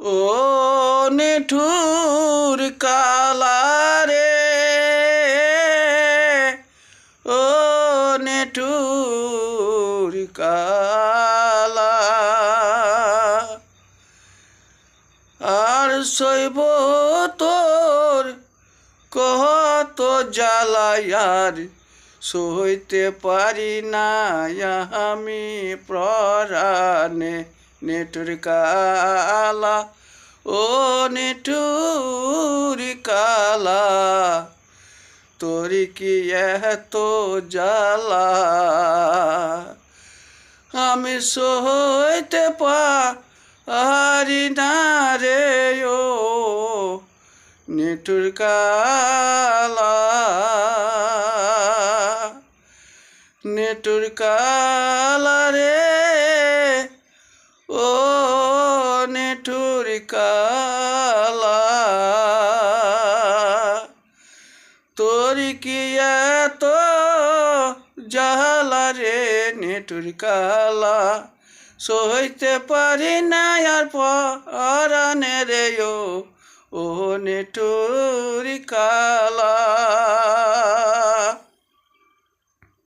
ও নিঠুর কালারে, ও নিঠুর কালা, আর সইব তোর কত জ্বালায়ার, সইতে পারি না আমি প্রাণে। নিঠুর কালা, ও নিঠুর কালা, তোর কি এত জ্বালা, আমি সইতে পারি না রে ও নিঠুর কালা, নিঠুর কালা রে, ও নিঠুর কালা, তোর কি এত জ্বালা রে নিঠুর কালা, সইতে পারি না আর পরাণে রে ও নিঠুর কালা।